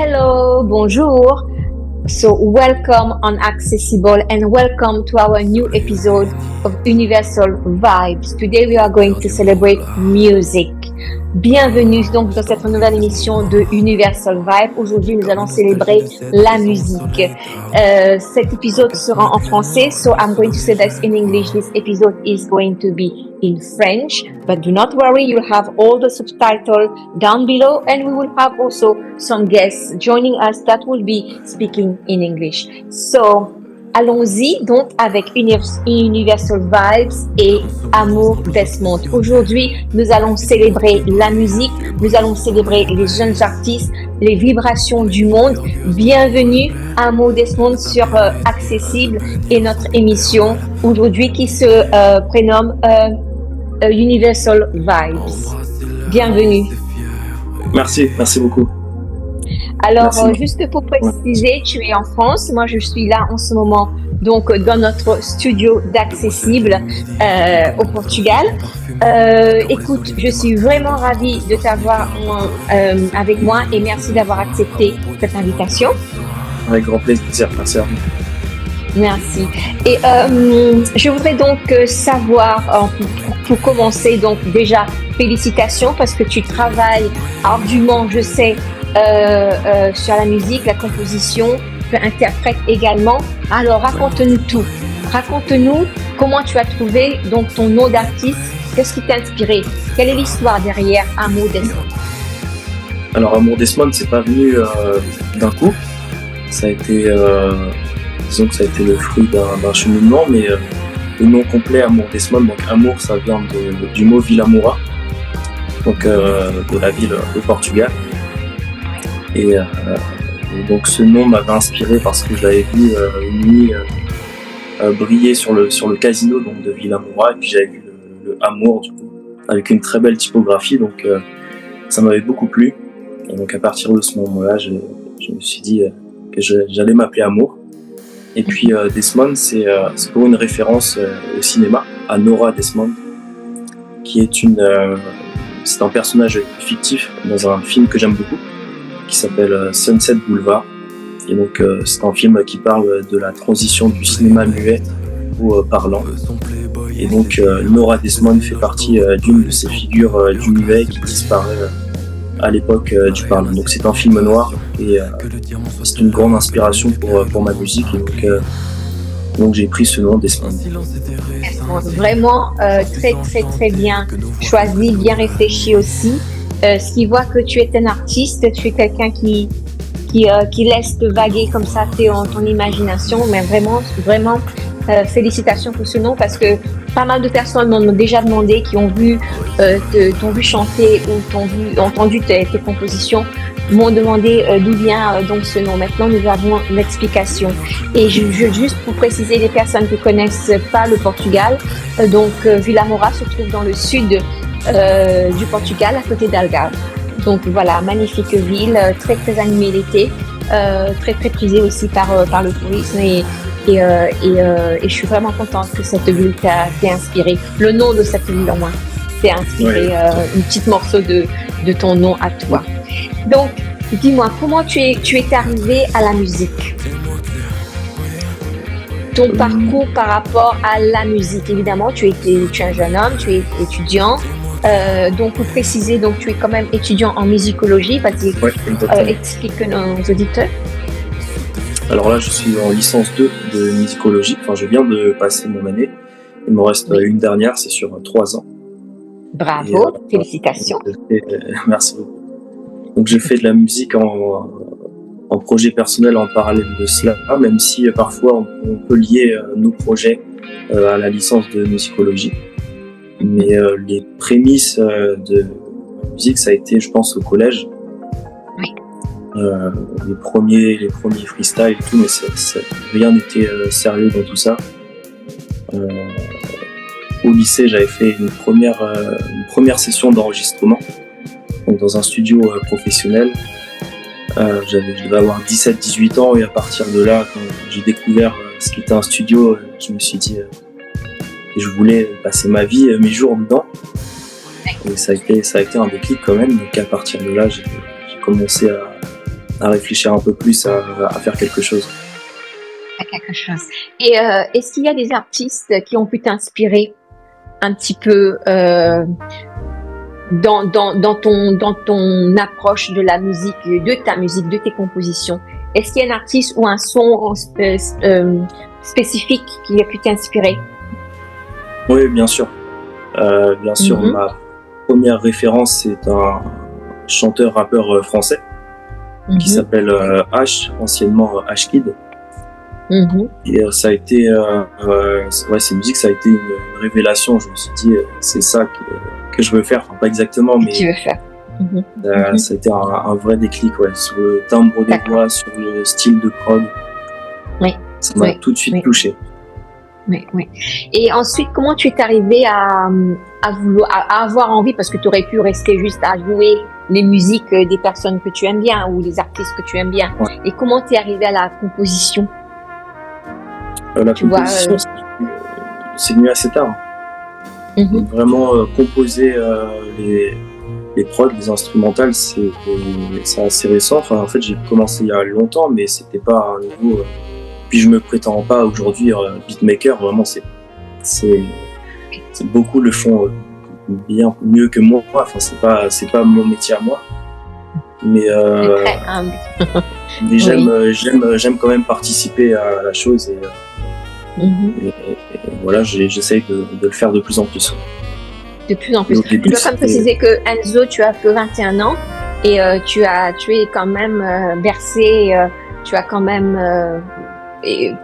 Hello, bonjour. So welcome on Accessible and welcome to our new episode of Universal Vibes. Today we are going to celebrate music. Bienvenue donc dans cette nouvelle émission de Universal Vibe. Aujourd'hui, nous allons célébrer la musique. Cet épisode sera en français, so I'm going to say that in English. This episode is going to be in French, but do not worry, you'll have all the subtitles down below, and we will have also some guests joining us that will be speaking in English. So, allons-y donc avec Universal Vibes et Amour Desmond. Aujourd'hui, nous allons célébrer la musique, nous allons célébrer les jeunes artistes, les vibrations du monde. Bienvenue Amour Desmond sur Accessible et notre émission aujourd'hui qui se prénomme Universal Vibes. Bienvenue. Merci beaucoup. Alors, juste pour préciser, tu es en France. Moi, je suis là en ce moment, donc dans notre studio d'Accessible au Portugal. Écoute, je suis vraiment ravie de t'avoir avec moi et merci d'avoir accepté cette invitation. Avec grand plaisir, merci à vous. Merci. Et je voudrais donc savoir, pour commencer, donc déjà, félicitations parce que tu travailles ardument, je sais, sur la musique, la composition, tu interprètes également. Alors raconte-nous tout. Raconte-nous comment tu as trouvé donc ton nom d'artiste, qu'est-ce qui t'a inspiré, quelle est l'histoire derrière Amour Desmond? Alors Amour Desmond, c'est pas venu d'un coup. Ça a été, disons que ça a été le fruit d'un cheminement, mais le nom complet Amour Desmond, donc Amour, ça vient du mot Vila Moura, donc de la ville au Portugal. Et donc ce nom m'avait inspiré parce que je l'avais vu une nuit briller sur le casino donc, de Vila Moura, et puis j'avais vu le Amour du coup, avec une très belle typographie, donc ça m'avait beaucoup plu. Et donc à partir de ce moment-là, je me suis dit que j'allais m'appeler Amour. Et puis Desmond, c'est pour une référence au cinéma, à Nora Desmond, qui est c'est un personnage fictif dans un film que j'aime beaucoup, qui s'appelle Sunset Boulevard. Et donc c'est un film qui parle de la transition du cinéma muet au parlant. Et donc Nora Desmond fait partie d'une de ces figures du muet qui disparaît à l'époque du parlant. Donc c'est un film noir et c'est une grande inspiration pour ma musique. Et donc j'ai pris ce nom Desmond. Vraiment très bien choisi, bien réfléchi aussi. Ce qui voit que tu es un artiste, tu es quelqu'un qui laisse te vaguer comme ça ton imagination, mais vraiment félicitations pour ce nom parce que pas mal de personnes m'ont déjà demandé, qui ont vu t'ont vu chanter ou t'ont entendu tes compositions, m'ont demandé d'où vient donc ce nom. Maintenant nous avons l'explication. Et juste pour préciser les personnes qui connaissent pas le Portugal, donc Vila Moura se trouve dans le sud du Portugal, à côté d'Algarve. Donc voilà, magnifique ville, très animée l'été, très prisée aussi par le tourisme et je suis vraiment contente que cette ville t'ait inspiré. Le nom de cette ville en moins t'ait inspiré une petite morceau de ton nom à toi. Donc dis-moi, comment tu es arrivé à la musique? Ton parcours par rapport à la musique, évidemment, tu es un jeune homme, tu es étudiant. Donc pour préciser, donc tu es quand même étudiant en musicologie, vas-y, explique nos auditeurs. Alors là, je suis en licence 2 de musicologie, enfin je viens de passer mon année, il me reste une dernière, c'est sur 3 ans. Bravo, félicitations. Merci beaucoup. Donc j'ai fait de la musique en projet personnel en parallèle de cela, même si parfois on peut lier nos projets à la licence de musicologie. Mais les prémices de la musique, ça a été, je pense, au collège. Oui. Les premiers freestyles et tout, mais rien n'était sérieux dans tout ça. Au lycée, j'avais fait une première session d'enregistrement, donc dans un studio professionnel. Je devais avoir 17-18 ans, et à partir de là, quand j'ai découvert ce qu'était un studio, je me suis dit je voulais passer ma vie, mes jours dedans. Et ça a été un déclic quand même. Donc à partir de là, j'ai commencé réfléchir un peu plus à faire quelque chose. À quelque chose. Et est-ce qu'il y a des artistes qui ont pu t'inspirer un petit peu dans ton approche de la musique, de ta musique, de tes compositions? Est-ce qu'il y a un artiste ou un son spécifique qui a pu t'inspirer? Oui, bien sûr. Bien sûr, ma première référence, c'est un chanteur-rappeur français qui s'appelle H, anciennement H-Kid. Et ça a été, ces musiques, ça a été une révélation. Je me suis dit, c'est ça que je veux faire. Enfin, pas exactement, mais tu veux faire. Ça a été un vrai déclic, sur le timbre de voix, sur le style de prod. Oui. Ça m'a tout de suite touché. Oui. Et ensuite, comment tu es arrivé à avoir envie, parce que tu aurais pu rester juste à jouer les musiques des personnes que tu aimes bien ou les artistes que tu aimes bien. Et comment tu es arrivé à la composition? La composition, c'est venu assez tard. Donc, vraiment, composer les prods, les instrumentales, c'est assez récent. Enfin, en fait, j'ai commencé il y a longtemps, mais c'était pas un niveau. Puis je me prétends pas aujourd'hui beatmaker. Vraiment, c'est beaucoup le font bien mieux que moi. Enfin, c'est pas mon métier à moi. Mais j'aime quand même participer à la chose et voilà, j'essaye de le faire de plus en plus. De plus en plus. Je dois quand même préciser que Enzo, tu as que 21 ans et tu es quand même bercé, tu as quand même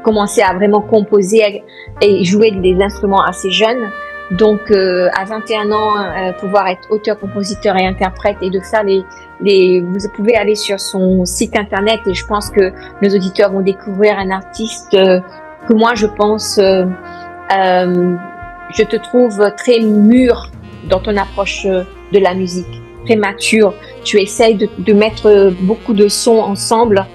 commencé à vraiment composer et jouer des instruments assez jeunes. Donc à 21 ans, pouvoir être auteur, compositeur et interprète et de faire vous pouvez aller sur son site internet et je pense que nos auditeurs vont découvrir un artiste que moi je pense je te trouve très mûr dans ton approche de la musique, très mature. Tu essayes de mettre beaucoup de sons ensemble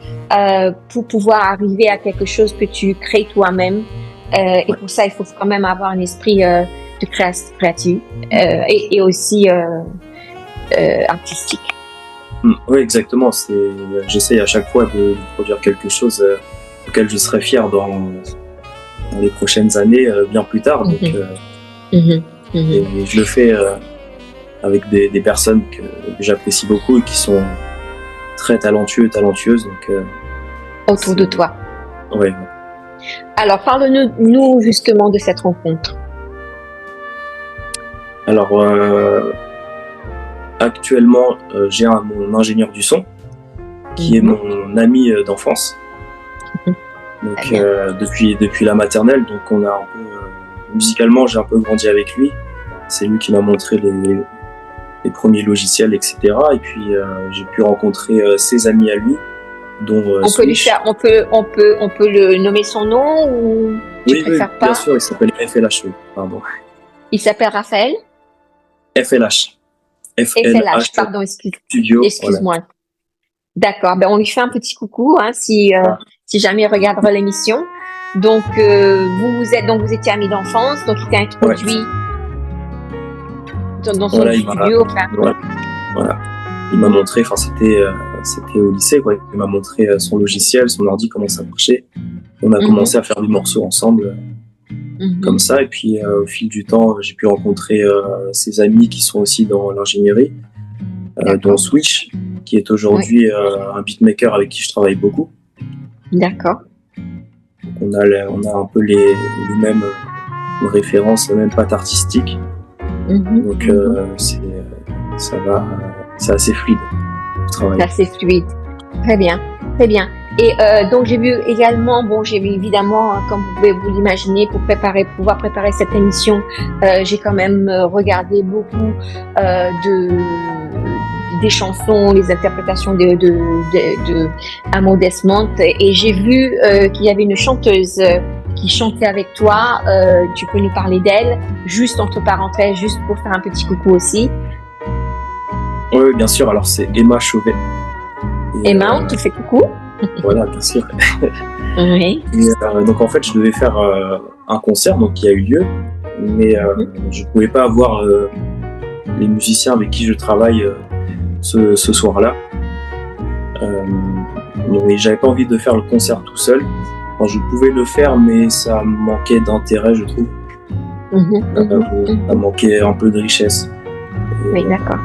pour pouvoir arriver à quelque chose que tu crées toi-même. Et pour ça, il faut quand même avoir un esprit de créatif et aussi artistique. Oui, exactement. J'essaye à chaque fois de produire quelque chose auquel je serai fier dans les prochaines années, bien plus tard. Donc, et je le fais avec des personnes que j'apprécie beaucoup et qui sont très talentueuses. Donc, autour de toi. Oui. Alors, parle-nous justement de cette rencontre. Alors, actuellement, j'ai mon ingénieur du son qui est mon ami d'enfance. Donc, depuis la maternelle, donc on a un peu musicalement, j'ai un peu grandi avec lui. C'est lui qui m'a montré les premiers logiciels, etc. Et puis j'ai pu rencontrer ses amis à lui, dont on peut le nommer son nom ou tu préfères pas? Bien sûr, il s'appelle FLH. Pardon. Il s'appelle Raphaël? FLH. FLH, pardon, excuse-moi. Voilà. D'accord, on lui fait un petit coucou si jamais il regardera l'émission. Donc vous étiez amis d'enfance, donc il t'a introduit dans son studio. Voilà. Il m'a montré, c'était au lycée, quoi. Il m'a montré son logiciel, son ordi, comment ça marchait. On a commencé à faire des morceaux ensemble, comme ça. Et puis au fil du temps, j'ai pu rencontrer ses amis qui sont aussi dans l'ingénierie, dont Switch, qui est aujourd'hui un beatmaker avec qui je travaille beaucoup. D'accord. Donc on a un peu les mêmes références, la même patte artistique. Donc c'est assez fluide le travail. C'est assez fluide. Très bien. Et donc j'ai vu évidemment, comme vous pouvez vous l'imaginer, pour pouvoir préparer cette émission, j'ai quand même regardé beaucoup des chansons, les interprétations de Amo Desmond, et j'ai vu qu'il y avait une chanteuse qui chantait avec toi. Tu peux nous parler d'elle, juste entre parenthèses, juste pour faire un petit coucou aussi. Oui, bien sûr. Alors c'est Emma Chauvet. Emma, on te fait coucou. Voilà, bien sûr. Oui. Et, donc en fait, je devais faire un concert, donc qui a eu lieu, mais je ne pouvais pas avoir les musiciens avec qui je travaille ce soir-là. Mais j'avais pas envie de faire le concert tout seul. Enfin, je pouvais le faire, mais ça manquait d'intérêt, je trouve. Ça manquait un peu de richesse. Oui, d'accord.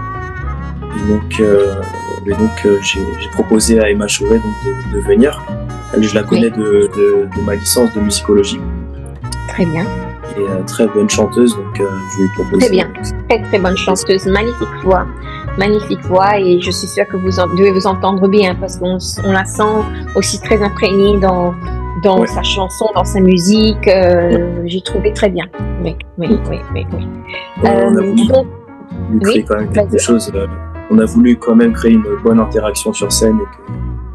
Et donc, j'ai proposé à Emma Chauvet donc, de venir. Elle, je la connais de ma licence de musicologie. Très bien. Et très bonne chanteuse, donc je lui ai proposé. Très bien, très bonne chanteuse, magnifique voix, et je suis sûre que vous devez vous entendre bien parce qu'on la sent aussi très imprégnée dans sa chanson, dans sa musique. J'ai trouvé très bien. Oui. On a voulu créer quand même quelque chose. On a voulu quand même créer une bonne interaction sur scène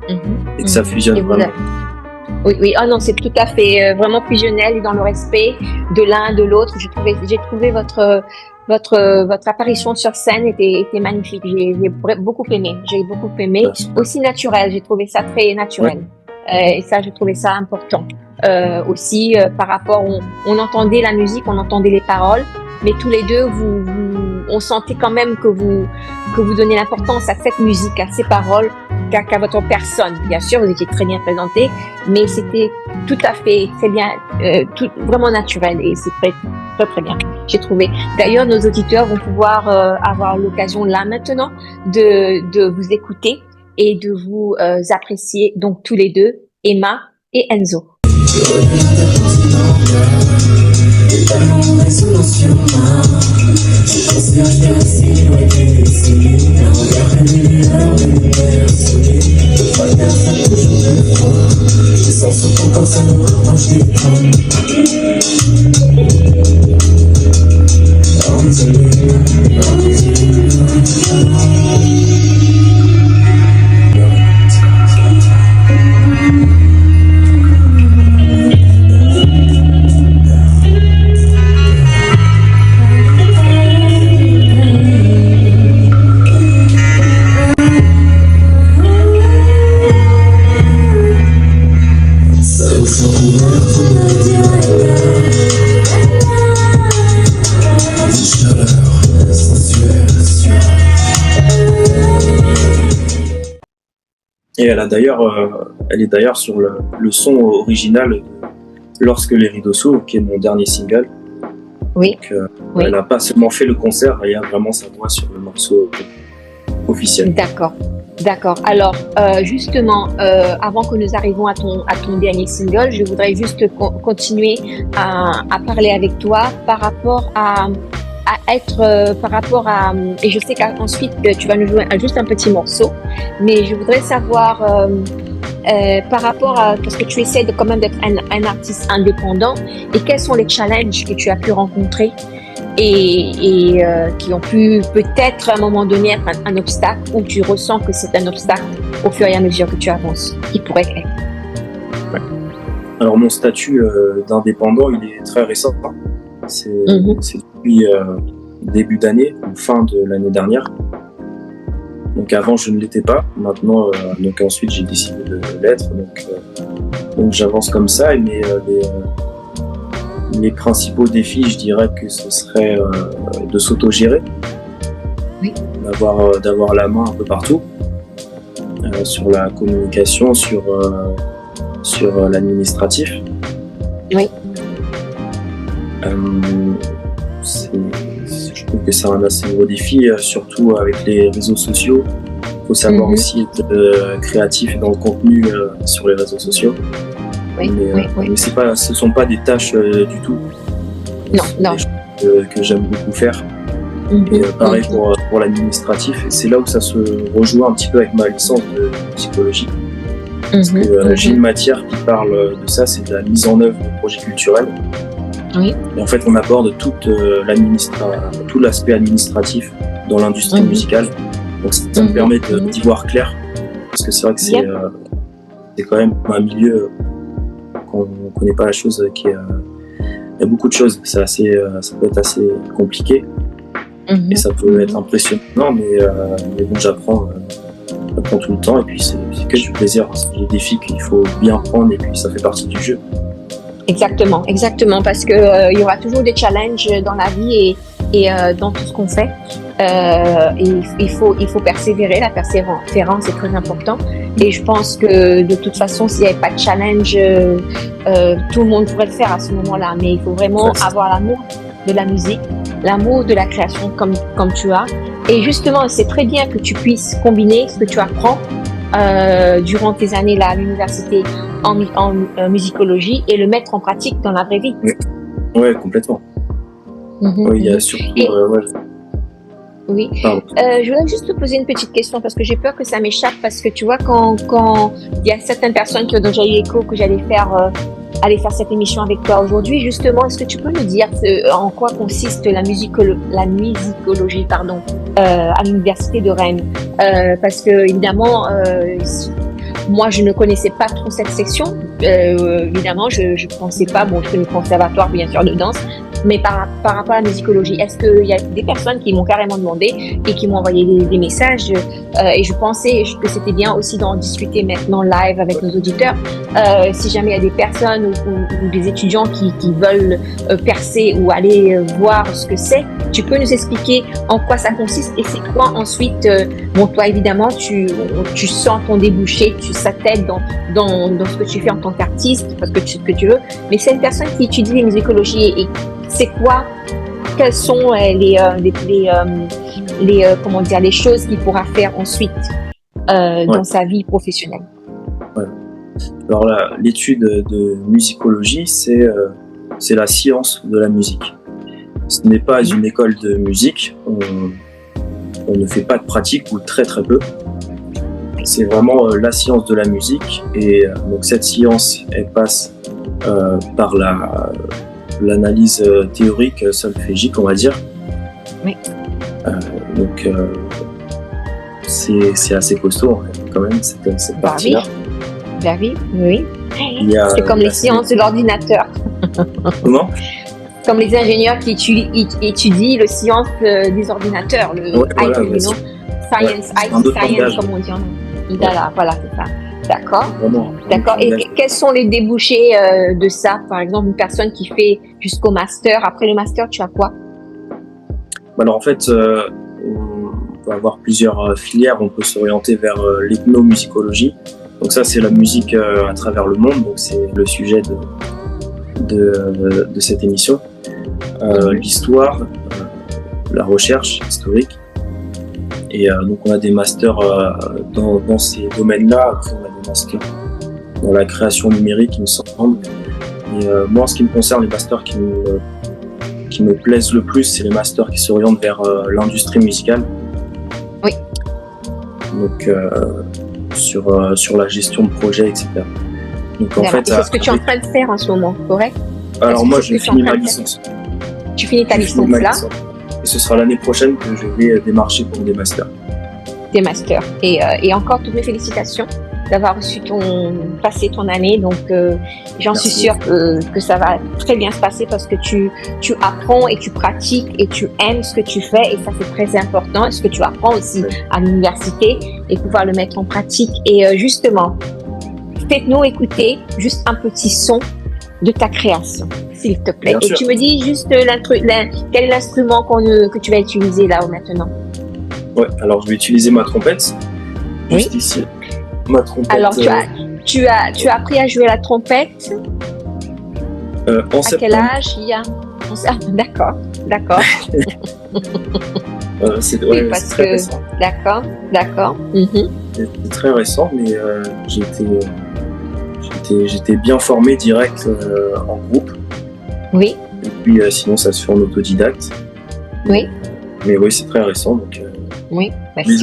et que ça fusionne vraiment. Oui. Oh non, c'est tout à fait vraiment fusionnel et dans le respect de l'un de l'autre. J'ai trouvé votre apparition sur scène était magnifique. J'ai beaucoup aimé. Merci. Aussi naturel. J'ai trouvé ça très naturel. Et ça, j'ai trouvé ça important. Aussi, par rapport, on entendait la musique, on entendait les paroles, mais tous les deux, on sentait quand même que vous donnez l'importance à cette musique, à ces paroles, qu'à votre personne. Bien sûr, vous étiez très bien présenté, mais c'était tout à fait très bien, vraiment naturel, et c'est très bien. J'ai trouvé. D'ailleurs, nos auditeurs vont pouvoir avoir l'occasion là maintenant de vous écouter et de vous apprécier, donc tous les deux, Emma et Enzo. Et elle est d'ailleurs sur le son original Lorsque les rideaux s'ouvrent, qui est mon dernier single. Oui. Donc, elle n'a pas seulement fait le concert, il y a vraiment sa voix sur le morceau officiel. D'accord. Alors, justement, avant que nous arrivions à ton dernier single, je voudrais juste continuer à parler avec toi par rapport et je sais qu'ensuite tu vas nous jouer juste un petit morceau, mais je voudrais savoir par rapport à, parce que tu essaies quand même d'être un artiste indépendant, et quels sont les challenges que tu as pu rencontrer et qui ont pu peut-être à un moment donné être un obstacle, ou tu ressens que c'est un obstacle au fur et à mesure que tu avances, qui pourrait être. Alors mon statut d'indépendant, il est très récent. C'est depuis début d'année, fin de l'année dernière. Donc avant je ne l'étais pas. Maintenant, donc ensuite j'ai décidé de l'être. Donc j'avance comme ça. Mais les principaux défis, je dirais que ce serait de s'autogérer, d'avoir la main un peu partout, sur la communication, sur l'administratif. Oui. Je trouve que c'est un assez gros défi, surtout avec les réseaux sociaux. Il faut savoir aussi être créatif dans le contenu sur les réseaux sociaux. Mais ce ne sont pas des tâches du tout. Non. Des choses que j'aime beaucoup faire. Et pareil pour l'administratif. Et c'est là où ça se rejoint un petit peu avec ma licence de psychologie. Parce que j'ai une matière qui parle de ça, c'est de la mise en œuvre de projets culturels. Oui. Et en fait, on aborde tout l'aspect administratif dans l'industrie musicale. Donc ça me permet d'y voir clair. Parce que c'est vrai que c'est quand même un milieu qu'on ne connaît pas la chose. Il y a beaucoup de choses. Ça peut être assez compliqué. Et ça peut être impressionnant. Mais bon, j'apprends tout le temps. Et puis c'est que du plaisir. C'est des défis qu'il faut bien prendre. Et puis ça fait partie du jeu. Exactement, parce que il y aura toujours des challenges dans la vie et dans tout ce qu'on fait. Et il faut persévérer. La persévérance est très important. Et je pense que de toute façon, s'il n'y avait pas de challenge, tout le monde pourrait le faire à ce moment-là. Mais il faut vraiment avoir l'amour de la musique, l'amour de la création comme tu as. Et justement, c'est très bien que tu puisses combiner ce que tu apprends durant tes années là à l'université en musicologie et le mettre en pratique dans la vraie vie. Ouais, complètement. Oui, il y a surtout... Oui. Je voulais juste te poser une petite question parce que j'ai peur que ça m'échappe parce que tu vois quand il y a certaines personnes qui ont déjà eu écho que j'allais faire cette émission avec toi aujourd'hui, justement, est-ce que tu peux nous dire en quoi consiste la musicologie à l'université de Rennes, parce que évidemment moi je ne connaissais pas trop cette section, évidemment je pensais pas, bon je connais le conservatoire bien sûr de danse, mais par rapport à la musicologie, est-ce qu'il y a des personnes qui m'ont carrément demandé et qui m'ont envoyé des messages et je pensais que c'était bien aussi d'en discuter maintenant live avec nos auditeurs, si jamais il y a des personnes ou des étudiants qui veulent percer ou aller voir ce que c'est, tu peux nous expliquer en quoi ça consiste et c'est quoi ensuite, bon toi évidemment tu sens ton débouché, ça t'aide dans ce que tu fais en tant qu'artiste, parce que ce que tu veux, mais c'est une personne qui étudie les musicologies et c'est quoi, quelles sont les choses qu'il pourra faire ensuite dans sa vie professionnelle. Ouais. Alors l'étude de musicologie, c'est la science de la musique. Ce n'est pas une école de musique, on ne fait pas de pratique ou très très peu. C'est vraiment la science de la musique et donc cette science elle passe par l'analyse théorique solfégique, on va dire. Oui. Donc c'est assez costaud quand même cette partie-là. Oui. C'est comme les sciences de l'ordinateur. Comment ? Comme les ingénieurs qui étudient les sciences des ordinateurs, le IT, science, comme on dit en anglais. Voilà, c'est ça. D'accord. D'accord. Et quels sont les débouchés de ça ? Par exemple, une personne qui fait jusqu'au master. Après le master, tu as quoi ? Alors en fait, on peut avoir plusieurs filières. On peut s'orienter vers l'ethnomusicologie. Donc ça, c'est la musique à travers le monde. Donc c'est le sujet de cette émission. L'histoire, la recherche historique. Et donc on a des masters dans ces domaines-là. Après on a des masters dans la création numérique, il me semble. Et moi, en ce qui me concerne, les masters qui me plaisent le plus, c'est les masters qui s'orientent vers l'industrie musicale. Oui. Donc sur la gestion de projets, etc. Donc en fait, c'est ce que tu es en train de faire en ce moment, correct ? Alors moi, je finis ma licence. Tu finis ta licence là ? Et ce sera l'année prochaine que je vais démarcher pour des masters. Des masters. Et encore toutes mes félicitations d'avoir passé ton année. Donc j'en suis sûre que ça va très bien se passer parce que tu apprends et tu pratiques et tu aimes ce que tu fais et ça c'est très important. Et ce que tu apprends aussi à l'université et pouvoir le mettre en pratique. Et justement, faites-nous écouter juste un petit son de ta création, s'il te plaît. Et tu me dis juste quel est l'instrument que tu vas utiliser là maintenant. Ouais, alors je vais utiliser ma trompette. Juste ici. Ma trompette. Alors tu as appris à jouer la trompette en septembre. À quel âge il y a D'accord. C'est très récent. D'accord. C'est très récent, mais j'étais bien formé direct en groupe. Oui. Et puis sinon ça se fait en autodidacte. Oui. Mais oui, c'est très récent donc. Oui. Mais je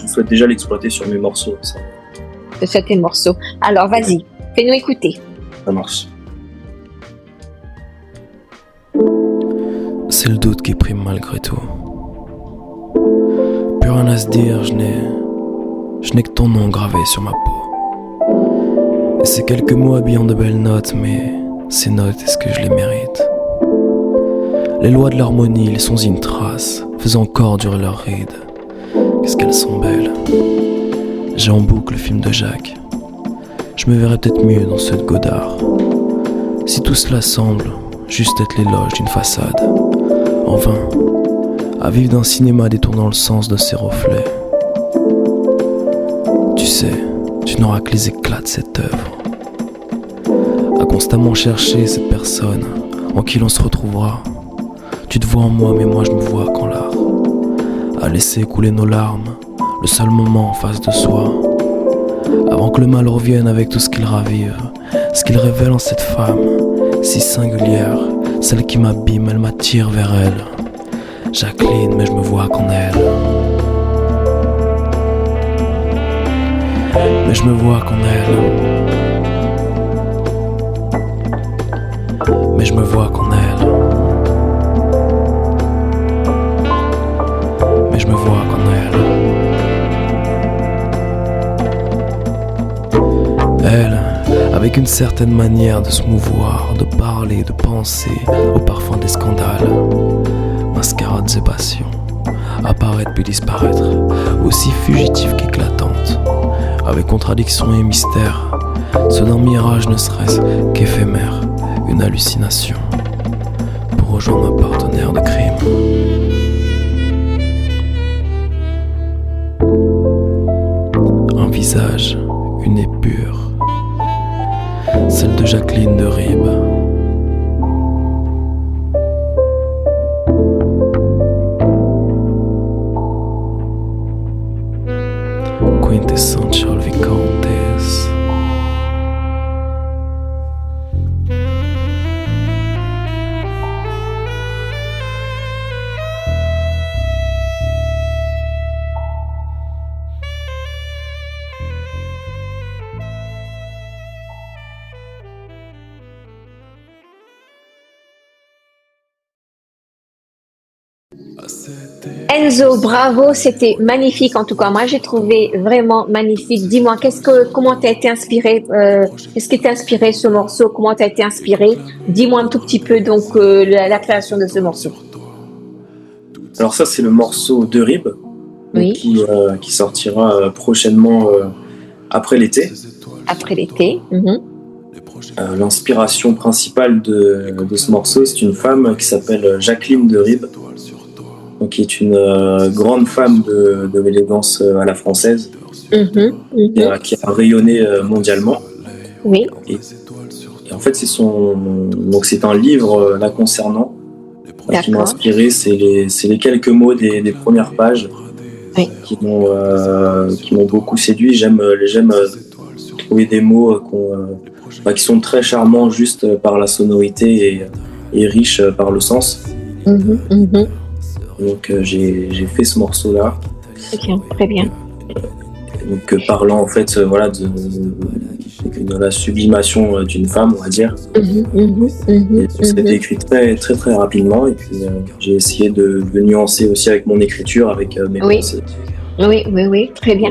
souhaite déjà l'exploiter sur mes morceaux. Sur tes morceaux. Alors vas-y, fais-nous écouter. Ça marche. C'est le doute qui prime malgré tout. Plus rien à se dire, je n'ai que ton nom gravé sur ma peau. Et ces quelques mots habillant de belles notes, mais ces notes, est-ce que je les mérite ? Les lois de l'harmonie, les sons une trace, faisant encore durer leur ride. Qu'est-ce qu'elles sont belles. J'ai en boucle le film de Jacques. Je me verrais peut-être mieux dans ceux de Godard. Si tout cela semble juste être l'éloge d'une façade, en vain, à vivre d'un cinéma détournant le sens de ses reflets. Tu sais, tu n'auras que les éclats de cette œuvre. À constamment chercher cette personne en qui l'on se retrouvera. Tu te vois en moi, mais moi je me vois qu'en l'art. À laisser couler nos larmes, le seul moment en face de soi. Avant que le mal revienne avec tout ce qu'il ravive, ce qu'il révèle en cette femme, si singulière, celle qui m'abîme, elle m'attire vers elle. Jacqueline, mais je me vois qu'en elle. Mais je me vois qu'en elle. Mais je me vois qu'en elle. Mais je me vois qu'en elle. Elle, avec une certaine manière de se mouvoir, de parler, de penser, au parfum des scandales. Mascarade et passion, apparaître puis disparaître, aussi fugitive qu'éclatante, avec contradiction et mystère, ce d'un mirage ne serait-ce qu'éphémère, une hallucination, pour rejoindre un partenaire de crime. Un visage, une épure, celle de Jacqueline de Ribes. Quintessential Viscontis. Enzo, bravo, c'était magnifique en tout cas. Moi, j'ai trouvé vraiment magnifique. Dis-moi, comment t'as été inspiré, qu'est-ce qui t'a inspiré ce morceau? Comment t'as été inspiré? Dis-moi un tout petit peu donc la création de ce morceau. Alors ça, c'est le morceau de Rib, Oui. qui sortira prochainement après l'été. Après l'été. L'inspiration principale de ce morceau, c'est une femme qui s'appelle Jacqueline de Ribes, donc qui est une grande femme de l'élégance à la française, qui a rayonné mondialement. Oui. Et en fait, c'est un livre la concernant qui m'a inspiré. C'est les quelques mots des premières pages qui m'ont beaucoup séduit. J'aime trouver des mots qui sont très charmants juste par la sonorité et riches par le sens. Donc j'ai fait ce morceau-là. Très bien. Donc parlant en fait de la sublimation d'une femme, on va dire. C'était écrit très très très rapidement et puis j'ai essayé de nuancer aussi avec mon écriture, avec mes pensées. Oui, très bien.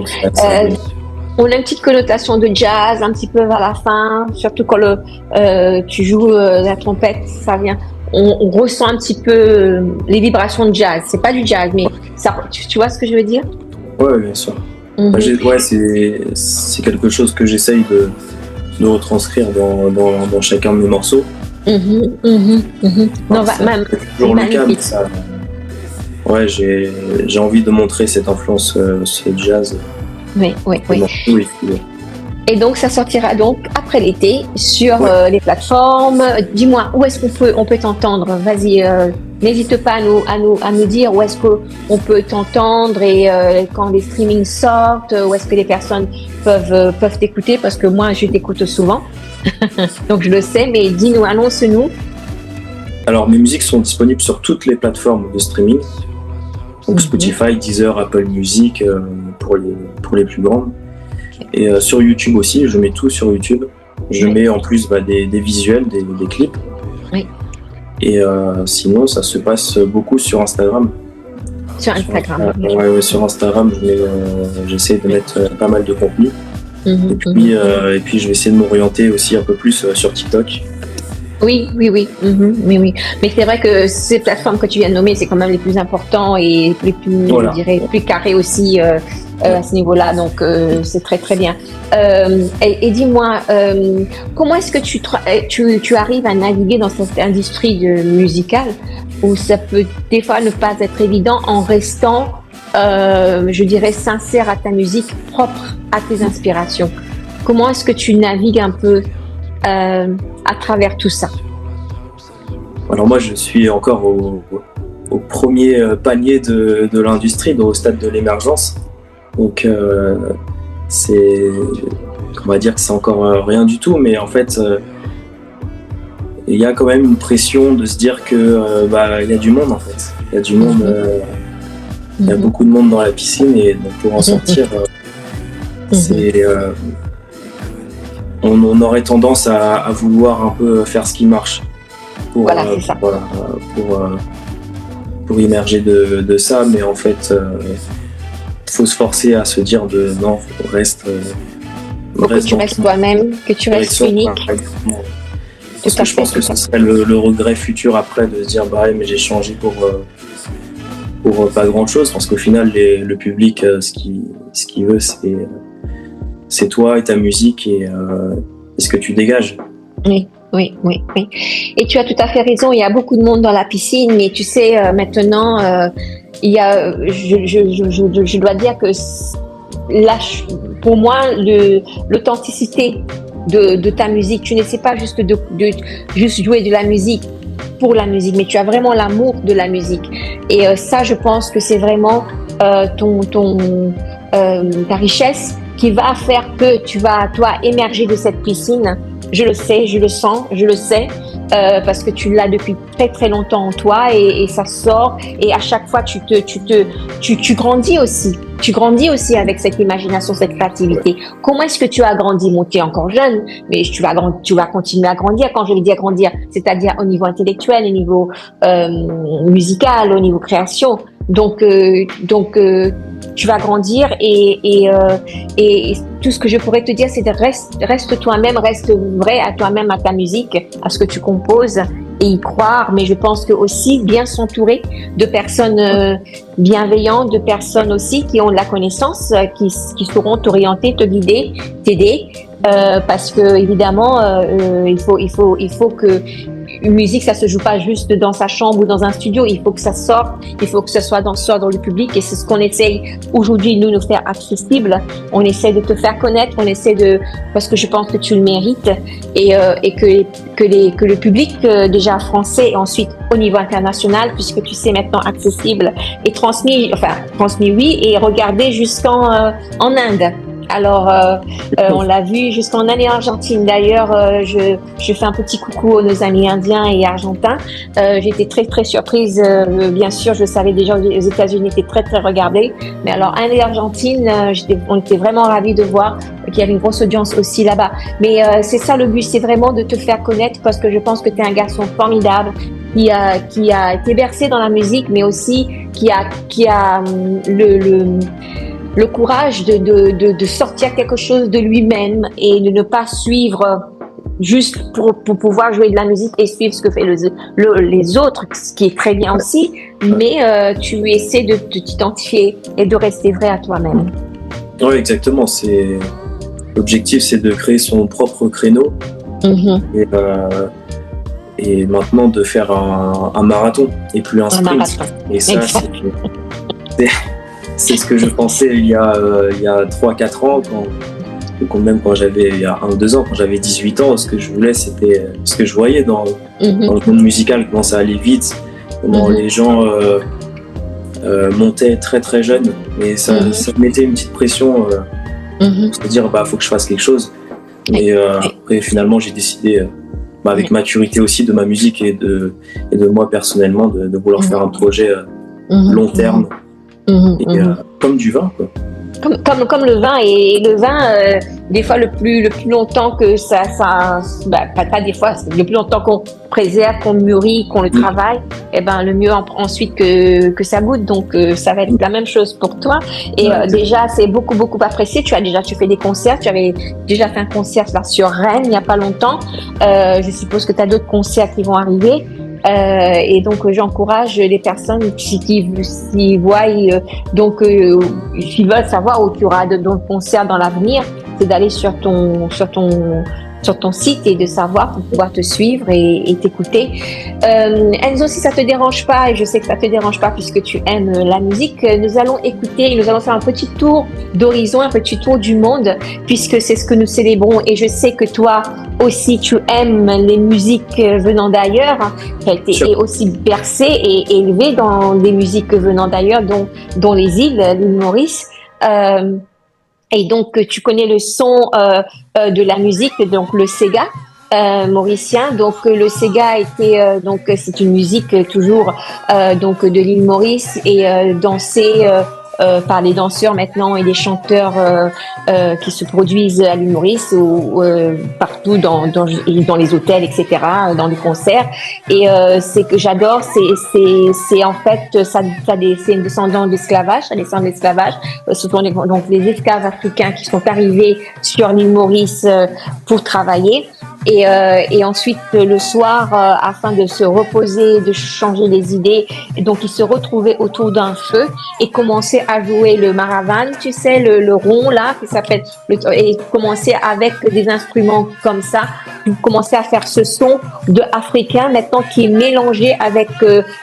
On a une petite connotation de jazz un petit peu vers la fin, surtout quand tu joues la trompette, ça vient. On ressent un petit peu les vibrations de jazz. C'est pas du jazz, mais ça, tu vois ce que je veux dire? Ouais, bien sûr. C'est quelque chose que j'essaye de retranscrire dans chacun de mes morceaux. Non, c'est toujours le cas, mais ça. Ouais, j'ai envie de montrer cette influence jazz. Oui. Et donc, ça sortira donc après l'été sur les plateformes. Dis-moi, où est-ce qu'on peut t'entendre? Vas-y, n'hésite pas à nous dire où est-ce qu'on peut t'entendre et quand les streamings sortent, où est-ce que les personnes peuvent t'écouter, parce que moi, je t'écoute souvent. Donc, je le sais, mais dis-nous, annonce-nous. Alors, mes musiques sont disponibles sur toutes les plateformes de streaming. Donc, Spotify, Deezer, Apple Music, pour les plus grandes. Et sur YouTube aussi, je mets tout sur YouTube. Je mets en plus des visuels, des clips. Oui. Et sinon, ça se passe beaucoup sur Instagram. Sur Instagram. Sur Instagram, j'essaie de mettre pas mal de contenu. Et puis, je vais essayer de m'orienter aussi un peu plus sur TikTok. Oui. Mais c'est vrai que ces plateformes que tu viens de nommer, c'est quand même les plus importants et les plus, je dirais, plus carrés aussi à ce niveau-là. Donc, c'est très, très bien. Et dis-moi, comment est-ce que tu arrives à naviguer dans cette industrie musicale où ça peut des fois ne pas être évident en restant je dirais, sincère à ta musique, propre à tes inspirations. Comment est-ce que tu navigues un peu à travers tout ça? Alors moi, je suis encore au premier palier de l'industrie, au stade de l'émergence. Donc, on va dire que c'est encore rien du tout, mais en fait, il y a quand même une pression de se dire que il y a du monde en fait. Il y a du monde, il y a beaucoup de monde dans la piscine et donc pour en sortir, on aurait tendance à vouloir un peu faire ce qui marche pour immerger de ça, mais en fait, faut se forcer à se dire non, reste. Que tu restes toi-même, que tu restes unique. Parce que je pense que ce serait le regret futur après de se dire mais j'ai changé pour pas grand chose, parce qu'au final le public ce qu'il veut c'est toi et ta musique et ce que tu dégages. Oui. Et tu as tout à fait raison, il y a beaucoup de monde dans la piscine, mais tu sais maintenant il y a je dois dire que pour moi l'authenticité de ta musique, tu n'essaies pas juste de juste jouer de la musique pour la musique, mais tu as vraiment l'amour de la musique. Et ça, je pense que c'est vraiment ta richesse qui va faire que tu vas, toi, émerger de cette piscine. Je le sais, je le sens, je le sais, parce que tu l'as depuis très très longtemps en toi et ça sort. Et à chaque fois, tu grandis aussi. Tu grandis aussi avec cette imagination, cette créativité. Comment est-ce que tu as grandi? Tu es encore jeune, mais tu vas continuer à grandir. Quand je dis à grandir, c'est-à-dire au niveau intellectuel, au niveau musical, au niveau création. Donc, tu vas grandir et tout ce que je pourrais te dire, c'est de reste toi-même, reste vrai à toi-même, à ta musique, à ce que tu composes et y croire. Mais je pense que aussi bien s'entourer de personnes bienveillantes, de personnes aussi qui ont de la connaissance, qui sauront t'orienter, te guider, t'aider. Parce que évidemment, il faut que une musique, ça se joue pas juste dans sa chambre ou dans un studio. Il faut que ça sorte, il faut que ça soit dans le public. Et c'est ce qu'on essaye aujourd'hui, nous faire accessible. On essaie de te faire connaître, parce que je pense que tu le mérites et que le public déjà français et ensuite au niveau international, puisque tu sais maintenant accessible et transmis oui, et regardé jusqu'en en Inde. Alors, on l'a vu jusqu'en Inde et Argentine. D'ailleurs, je fais un petit coucou à nos amis indiens et argentins. J'ai été très très surprise. Bien sûr, je savais déjà que les États-Unis étaient très très regardés. Mais alors, Inde et Argentine, on était vraiment ravis de voir qu'il y avait une grosse audience aussi là-bas. Mais c'est ça le but, c'est vraiment de te faire connaître, parce que je pense que tu es un garçon formidable qui a été bercé dans la musique, mais aussi qui a le courage de sortir quelque chose de lui-même et de ne pas suivre juste pour pouvoir jouer de la musique et suivre ce que fait les autres, ce qui est très bien aussi, mais tu essaies de t'identifier et de rester vrai à toi-même. Oui, exactement. L'objectif, c'est de créer son propre créneau et maintenant de faire un marathon et plus un sprint. Et ça, c'est ce que je pensais il y a 3-4 ans, quand j'avais, il y a 1 ou 2 ans, quand j'avais 18 ans, ce que je voulais, c'était ce que je voyais dans le monde musical, comment ça allait vite, comment les gens montaient très très jeunes, et ça mettait une petite pression pour se dire faut que je fasse quelque chose. Et après, finalement, j'ai décidé, avec maturité aussi de ma musique et de moi personnellement, de vouloir faire un projet long terme. Comme du vin, quoi. Comme le vin, et le vin, des fois le plus longtemps que ça pas des fois, le plus longtemps qu'on préserve, qu'on mûrit, qu'on le travaille, le mieux ensuite que ça goûte. Donc ça va être la même chose pour toi. Et déjà, c'est beaucoup apprécié. Tu fais des concerts. Tu avais déjà fait un concert là sur Rennes il n'y a pas longtemps. Je suppose que tu as d'autres concerts qui vont arriver. Et donc j'encourage les personnes qui voient qui veulent savoir où tu auras d'autres concerts dans l'avenir, c'est d'aller sur ton sur ton site et de savoir pour pouvoir te suivre et t'écouter. Enzo, si ça te dérange pas, et je sais que ça te dérange pas puisque tu aimes la musique, nous allons faire un petit tour d'horizon, un petit tour du monde, puisque c'est ce que nous célébrons. Et je sais que toi aussi, tu aimes les musiques venant d'ailleurs. Tu as été aussi bercé et élevé dans des musiques venant d'ailleurs, dont les l'île Maurice. Et donc, tu connais le son de la musique, donc le Sega mauricien. Donc, le Sega était c'est une musique toujours donc de l'île Maurice et dansée par les danseurs maintenant et les chanteurs qui se produisent à l'île Maurice ou partout dans les hôtels, etc., dans les concerts. Et c'est que j'adore, c'est en fait c'est une descendant d'esclavage, ça descend de l'esclavage. Ce sont donc les esclaves africains qui sont arrivés sur l'île Maurice pour travailler. Et ensuite le soir, afin de se reposer, de changer les idées, donc ils se retrouvaient autour d'un feu et commençaient à jouer le maravan, tu sais, le rond là qui s'appelle, et commencer avec des instruments comme ça, commencer à faire ce son de africain maintenant qui est mélangé avec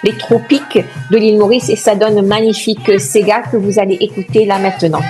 les tropiques de l'île Maurice, et ça donne un magnifique Sega que vous allez écouter là maintenant.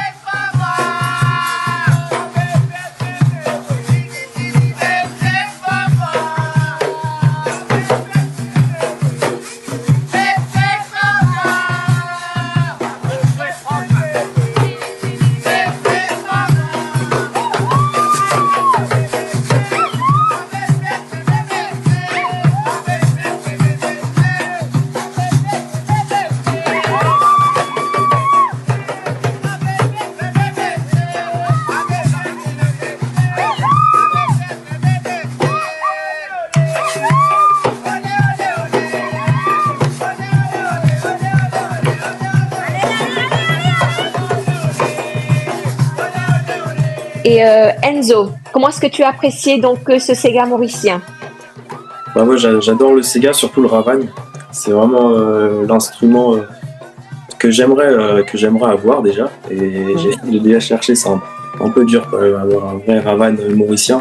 Et Enzo, comment est-ce que tu as apprécié donc ce Sega mauricien? Moi, j'adore le Sega, surtout le Ravagne. C'est vraiment l'instrument que j'aimerais avoir déjà. Et j'ai déjà cherché, c'est un peu dur quand même, avoir un vrai Ravagne mauricien.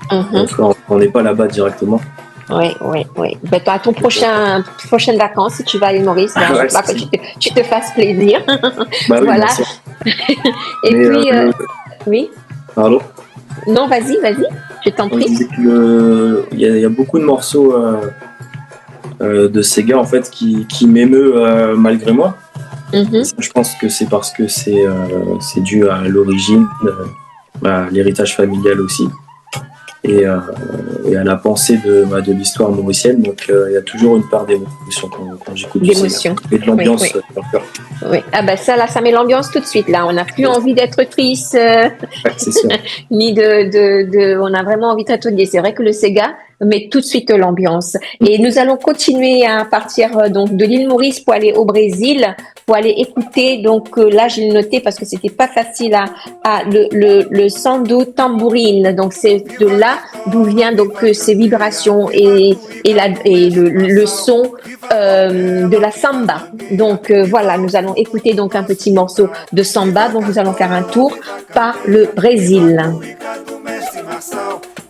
Donc on n'est pas là-bas directement. Oui. Ben, à ton prochaine vacances, si tu vas à l'île Maurice, que tu te fasses plaisir. Bah oui, voilà. Et mais puis, oui. Allô? Non, vas-y, je t'en prie. Il y a beaucoup de morceaux de Sega en fait qui m'émeut malgré moi. Je pense que c'est parce que c'est dû à l'origine, à l'héritage familial aussi, et à la pensée de l'histoire mauricienne. Donc il y a toujours une part d'émotion quand j'écoute du Sega. Et de l'ambiance dans le cœur. Oui. Ah ben ça met l'ambiance tout de suite là. On n'a plus envie d'être triste, c'est sûr. ni on a vraiment envie d'être lié. C'est vrai que le Sega met tout de suite l'ambiance. Et nous allons continuer à partir donc de l'île Maurice pour aller au Brésil, pour aller écouter. Donc là, j'ai noté parce que c'était pas facile le sando tambourine. Donc c'est de là d'où vient donc ces vibrations et le son de la samba. Donc voilà, nous allons écouter donc un petit morceau de samba. Donc nous allons faire un tour par le Brésil.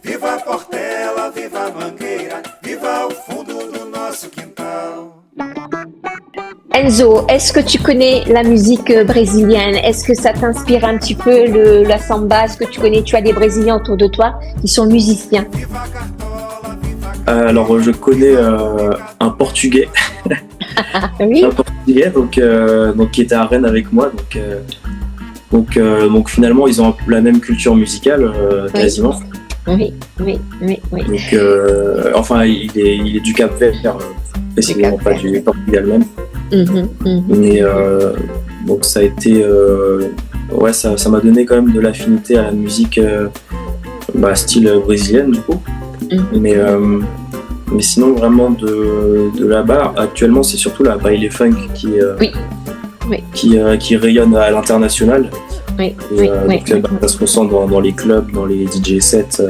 Viva a Portela, viva a Mangueira, viva o fundo do nosso quintal. Enzo, est-ce que tu connais la musique brésilienne? Est-ce que ça t'inspire un petit peu la samba? Est-ce que tu as des Brésiliens autour de toi qui sont musiciens? Alors je connais un Portugais. Oui. Un Portugais donc qui était à Rennes avec moi. Donc finalement ils ont la même culture musicale quasiment. Oui. Donc enfin il est du Cap-Vert, précisément pas du Portugal même. Mais donc ça a été ça m'a donné quand même de l'affinité à la musique style brésilienne du coup. Mais sinon vraiment de là-bas actuellement c'est surtout la baile funk qui rayonne à l'international. Ça se ressent dans les clubs, dans les DJ sets,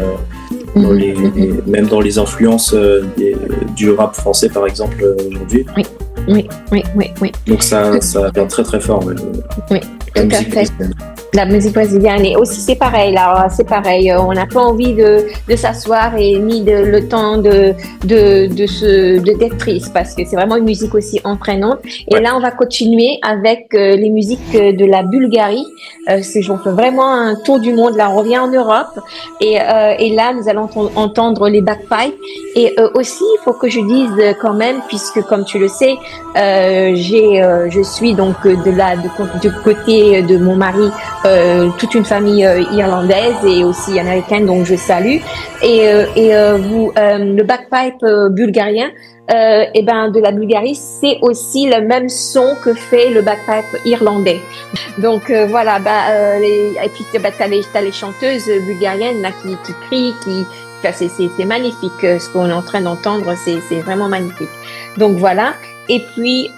même dans les influences du rap français par exemple aujourd'hui. Oui. Donc ça vient très très fort. Oui, tout à fait. La musique brésilienne, et aussi c'est pareil, là, c'est pareil. On n'a pas envie de s'asseoir et ni le temps d'être triste, parce que c'est vraiment une musique aussi entraînante. Et là, on va continuer avec les musiques de la Bulgarie. On fait vraiment un tour du monde. Là, on revient en Europe, et là, nous allons entendre les bagpipes. Et aussi, il faut que je dise quand même, puisque comme tu le sais, je suis donc du côté de mon mari. Toute une famille irlandaise et aussi américaine, donc je salue. Le bagpipe bulgarien, de la Bulgarie, c'est aussi le même son que fait le bagpipe irlandais. Donc voilà, et puis t'as les chanteuses bulgariennes là qui crient, c'est magnifique ce qu'on est en train d'entendre, c'est vraiment magnifique. Donc voilà. Et puis,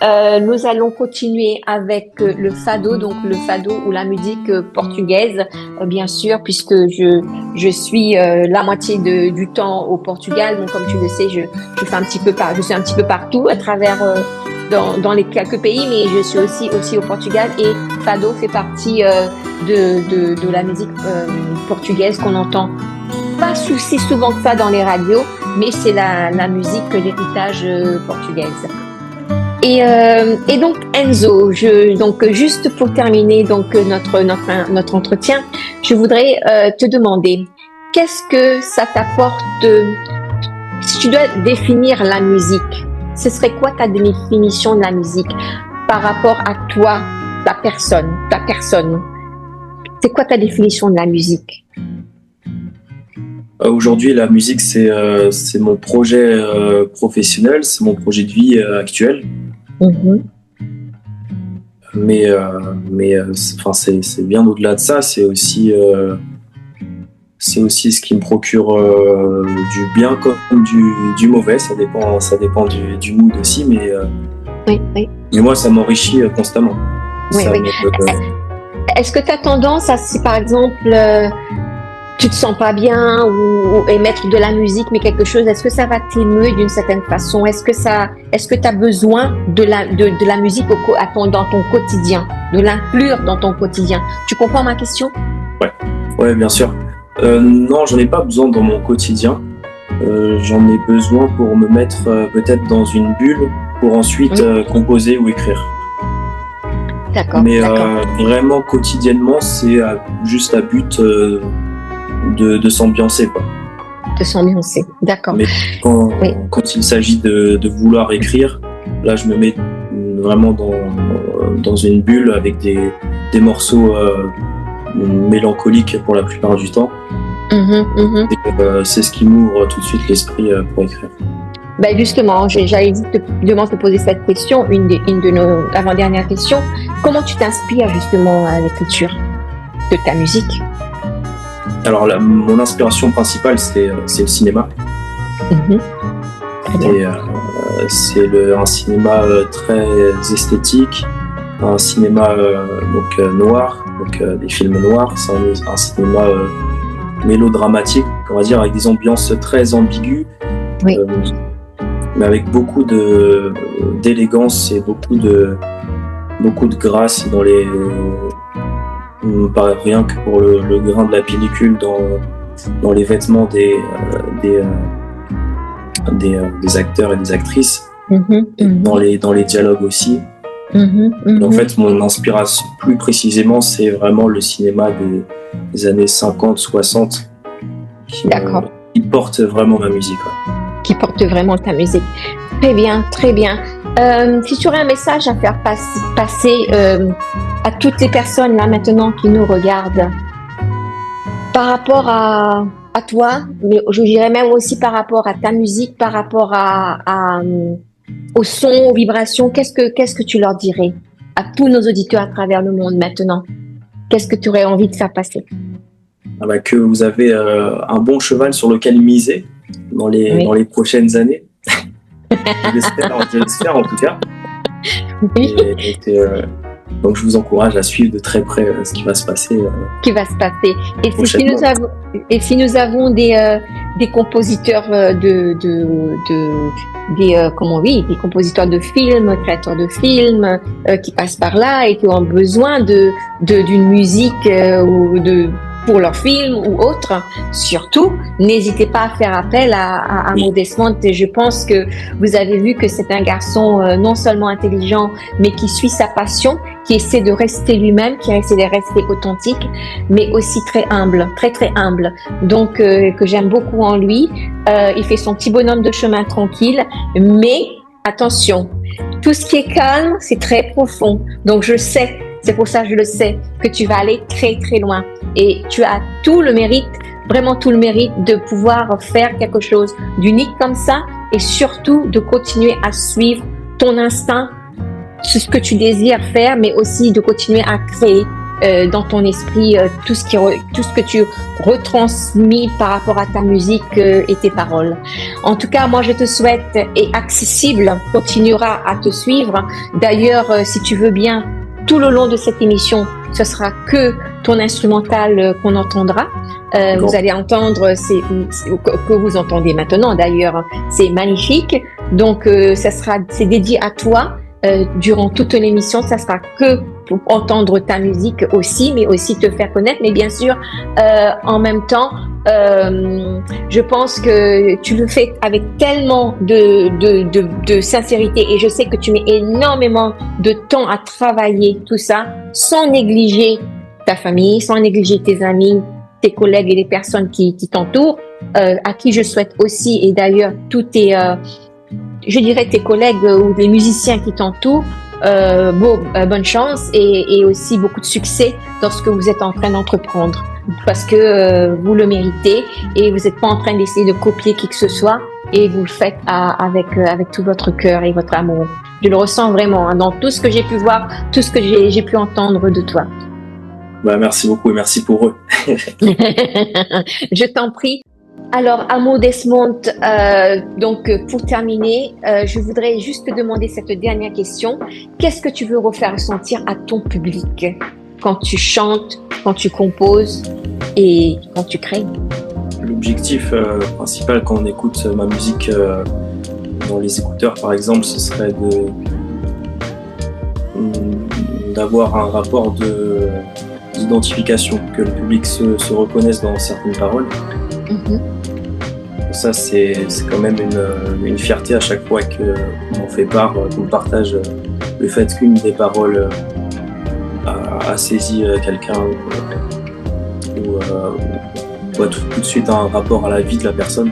nous allons continuer avec le fado, donc le fado ou la musique portugaise, bien sûr, puisque je suis la moitié du temps au Portugal. Donc, comme tu le sais, je suis un petit peu partout à travers dans les quelques pays, mais je suis aussi au Portugal. Et fado fait partie de la musique portugaise qu'on entend pas si souvent que ça dans les radios, mais c'est la musique, l'héritage portugaise. Et donc Enzo, donc juste pour terminer donc notre entretien, je voudrais te demander qu'est-ce que ça t'apporte, si tu dois définir la musique, ce serait quoi ta définition de la musique par rapport à toi, ta personne, c'est quoi ta définition de la musique? Aujourd'hui, la musique, c'est mon projet professionnel, c'est mon projet de vie actuel. Mm-hmm. Mais c'est bien au-delà de ça. C'est aussi ce qui me procure du bien comme du mauvais. Ça dépend du mood aussi. Mais moi, ça m'enrichit constamment. Oui. Est-ce que tu as tendance à, si par exemple tu te sens pas bien ou émettre de la musique, mais quelque chose, est-ce que ça va t'émouer d'une certaine façon? Est-ce que tu as besoin de la musique dans ton quotidien, de l'inclure dans ton quotidien? Tu comprends ma question? Ouais, bien sûr. Non, j'en ai pas besoin dans mon quotidien. J'en ai besoin pour me mettre peut-être dans une bulle pour ensuite composer ou écrire. D'accord. Mais vraiment quotidiennement, c'est juste à but de s'ambiancer, quoi. De s'ambiancer, d'accord. Mais quand il s'agit de vouloir écrire, là je me mets vraiment dans une bulle avec des morceaux mélancoliques pour la plupart du temps. Et, c'est ce qui m'ouvre tout de suite l'esprit pour écrire. Ben justement, j'allais te poser cette question, une de nos avant-dernières questions. Comment tu t'inspires justement à l'écriture de ta musique? Alors, mon inspiration principale, c'est le cinéma. Et c'est un cinéma très esthétique, un cinéma noir, des films noirs. C'est un cinéma mélodramatique, on va dire, avec des ambiances très ambiguës, mais avec beaucoup d'élégance et beaucoup de grâce dans les... rien que pour le grain de la pellicule dans les vêtements des acteurs et des actrices, et dans les dialogues aussi. En fait, mon inspiration, plus précisément, c'est vraiment le cinéma des années 50-60 qui porte vraiment ma musique. Qui porte vraiment ta musique. Très bien, très bien. Si tu aurais un message à faire passer à toutes les personnes là maintenant qui nous regardent par rapport à toi, mais je dirais même aussi par rapport à ta musique, par rapport au son, aux vibrations, qu'est-ce que tu leur dirais à tous nos auditeurs à travers le monde maintenant? Qu'est-ce que tu aurais envie de faire passer? Que vous avez un bon cheval sur lequel miser dans les prochaines années. J'espère en tout cas. Oui. Donc je vous encourage à suivre de très près ce qui va se passer. Et si nous avons des des compositeurs des compositeurs de films, créateurs de films qui passent par là et qui ont besoin d'une musique pour leur film ou autre. Surtout, n'hésitez pas à faire appel à Amo Desmond. Et je pense que vous avez vu que c'est un garçon non seulement intelligent, mais qui suit sa passion, qui essaie de rester lui-même, qui essaie de rester authentique, mais aussi très humble, très très humble. Donc que j'aime beaucoup en lui. Il fait son petit bonhomme de chemin tranquille, mais attention, tout ce qui est calme, c'est très profond. Donc je sais, c'est pour ça que je le sais, que tu vas aller très très loin. Et tu as tout le mérite, vraiment tout le mérite de pouvoir faire quelque chose d'unique comme ça et surtout de continuer à suivre ton instinct, ce que tu désires faire, mais aussi de continuer à créer dans ton esprit tout ce que tu retransmis par rapport à ta musique et tes paroles. En tout cas, moi je te souhaite, et Accessible continuera à te suivre. D'ailleurs, si tu veux bien, tout le long de cette émission, ce sera que ton instrumental qu'on entendra. Vous allez entendre, que vous entendez maintenant d'ailleurs, c'est magnifique. Donc, c'est dédié à toi. Durant toute l'émission, ça sera que pour entendre ta musique aussi, mais aussi te faire connaître. Mais bien sûr, en même temps, je pense que tu le fais avec tellement de sincérité et je sais que tu mets énormément de temps à travailler tout ça sans négliger ta famille, sans négliger tes amis, tes collègues et les personnes qui t'entourent, à qui je souhaite aussi, et d'ailleurs tous tes collègues ou des musiciens qui t'entourent, bonne chance et aussi beaucoup de succès dans ce que vous êtes en train d'entreprendre, parce que vous le méritez et vous n'êtes pas en train d'essayer de copier qui que ce soit et vous le faites avec tout votre cœur et votre amour. Je le ressens vraiment dans tout ce que j'ai pu voir, tout ce que j'ai pu entendre de toi. Merci beaucoup et merci pour eux. Je t'en prie. Alors, Amo Desmond, donc pour terminer, je voudrais juste te demander cette dernière question. Qu'est-ce que tu veux refaire ressentir à ton public quand tu chantes, quand tu composes et quand tu crées? L'objectif principal quand on écoute ma musique dans les écouteurs, par exemple, ce serait d'avoir un rapport d'identification, que le public se reconnaisse dans certaines paroles. Mm-hmm. Ça, c'est quand même une fierté à chaque fois qu'on fait part, qu'on partage le fait qu'une des paroles a saisi quelqu'un ou tout de suite un rapport à la vie de la personne.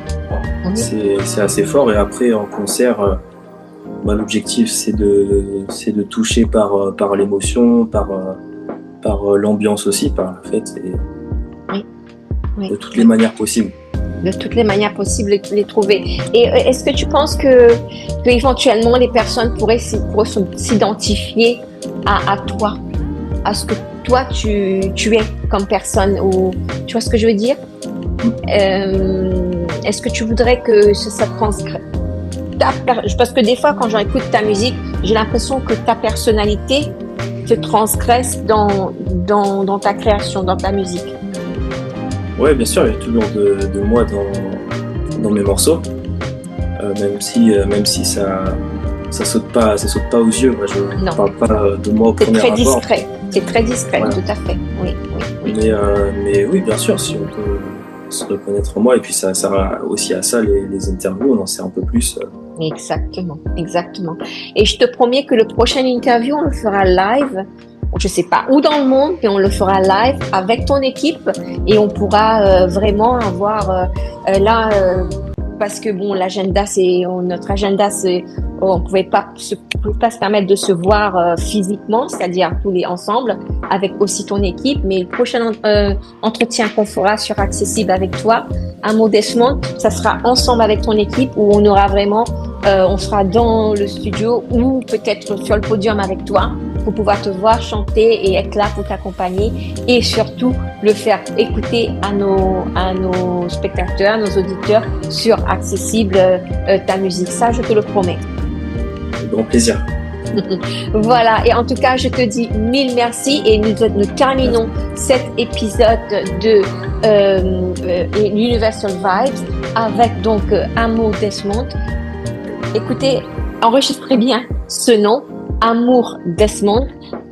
C'est assez fort. Et après, en concert, l'objectif, c'est de toucher par l'émotion, par l'ambiance aussi, par la fête, et de toutes les manières possibles. De toutes les manières possibles, les trouver. Et est-ce que tu penses que éventuellement les personnes pourraient s'identifier à toi, à ce que toi tu es comme personne, ou tu vois ce que je veux dire? Est-ce que tu voudrais que ça transgresse parce que des fois quand j'écoute ta musique, j'ai l'impression que ta personnalité se transgresse dans ta création, dans ta musique. Ouais, bien sûr, il y a toujours de moi dans mes morceaux, même si ça saute pas aux yeux. Moi, je ne parle pas de moi au premier abord. C'est très discret, voilà. Tout à fait. Oui. Mais oui, bien sûr, si on peut se reconnaître en moi, et puis ça sert aussi à ça les interviews, on en sait un peu plus. Exactement. Et je te promets que le prochain interview, on le fera live. Je sais pas où dans le monde, mais on le fera live avec ton équipe et on pourra vraiment avoir parce que notre agenda on pouvait pas se permettre de se voir physiquement, c'est-à-dire tous les ensemble avec aussi ton équipe, mais le prochain entretien qu'on fera sur Accessible avec toi, Amo Desmond, ça sera ensemble avec ton équipe où on aura vraiment on sera dans le studio ou peut-être sur le podium avec toi pour pouvoir te voir chanter et être là pour t'accompagner et surtout le faire écouter à nos spectateurs, nos auditeurs sur Accessible ta musique. Ça, je te le promets. Grand plaisir. Voilà, et en tout cas, je te dis mille merci et nous terminons cet épisode de Universal Vibes avec donc Amour Desmond. Écoutez, enregistrez bien ce nom, Amour Desmond.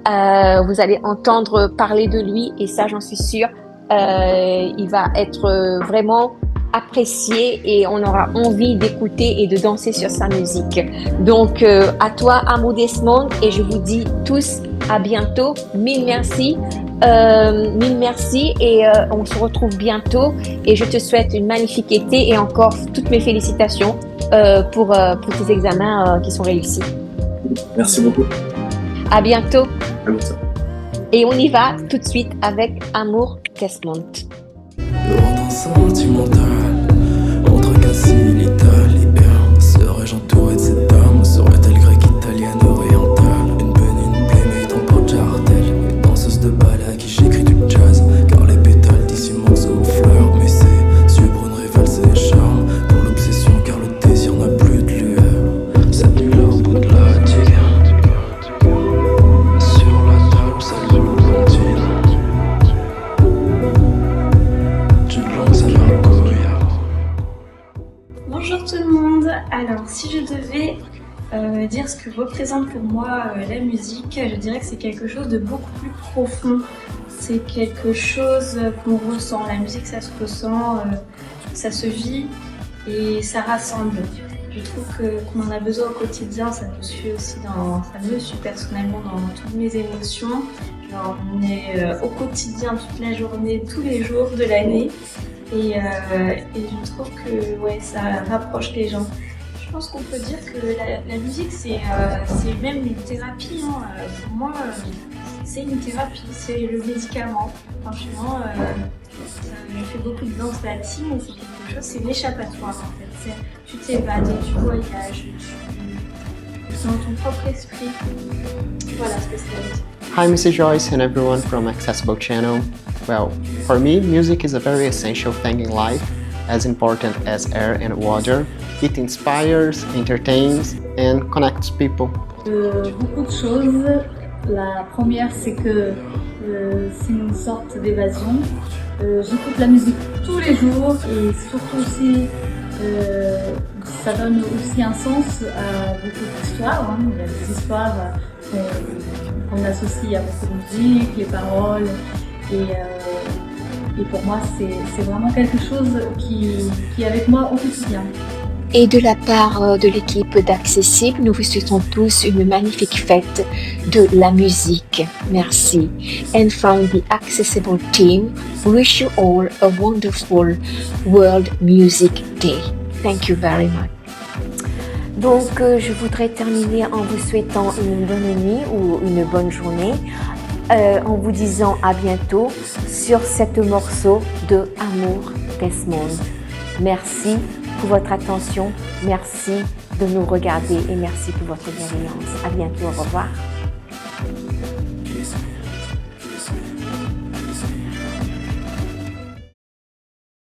Vous allez entendre parler de lui et ça, j'en suis sûre, il va être vraiment apprécié et on aura envie d'écouter et de danser sur sa musique. Donc, à toi, Amour Desmond, et je vous dis tous à bientôt. Mille merci et on se retrouve bientôt et je te souhaite une magnifique été et encore toutes mes félicitations pour tes examens qui sont réussis. Merci beaucoup. À bientôt. À bientôt. Et on y va tout de suite avec Amour Desmond. Loin sentimental, entre Cassis, l'Italie, serais-je entouré de cette dame, serait-elle grecque, italienne, orientale? Une bénigne playmate en porte-jartel, une danseuse de ballet à qui j'écris du jazz, car les pétales d'ici manquent aux fleurs, mais ses yeux brunes révèlent ses charmes, pour l'obsession car le désir n'a plus de lueur. Cette nuit-là au bout de la digue, sur la table, ça loue l'antine. Bonjour tout le monde. Alors si je devais dire ce que représente pour moi la musique, je dirais que c'est quelque chose de beaucoup plus profond. C'est quelque chose qu'on ressent. La musique, ça se ressent, ça se vit et ça rassemble. Je trouve qu'on en a besoin au quotidien. Ça me suit aussi ça me suit personnellement dans toutes mes émotions. Genre, on est au quotidien toute la journée, tous les jours de l'année. Et je trouve que ouais, ça rapproche les gens. Je pense qu'on peut dire que la musique, c'est même une thérapie. Hein. Pour moi, c'est une thérapie, c'est le médicament. Franchement, je fais beaucoup de danse latine et c'est quelque chose, c'est l'échappatoire en fait. Tu t'évades, tu voyages, tu dans ton propre esprit. Voilà ce que c'est la musique. Hi, Mrs. Joyce and everyone from Accessible Channel. Well, for me, music is a very essential thing in life, as important as air and water. It inspires, entertains, and connects people. Beaucoup de choses. La première, c'est que c'est une sorte d'évasion. J'écoute la musique tous les jours et surtout aussi, ça donne aussi un sens à beaucoup d'histoires. Hein. Il y a des histoires qu'on associe à beaucoup de musique, les paroles. Et pour moi, c'est vraiment quelque chose qui est avec moi au quotidien. Et de la part de l'équipe d'Accessible, nous vous souhaitons tous une magnifique fête de la musique. Merci. And from the Accessible team, we wish you all a wonderful World Music Day. Thank you very much. Donc, je voudrais terminer en vous souhaitant une bonne nuit ou une bonne journée, en vous disant à bientôt sur cet morceau de Amour Desmond. Merci pour votre attention, merci de nous regarder et merci pour votre bienveillance. À bientôt, au revoir.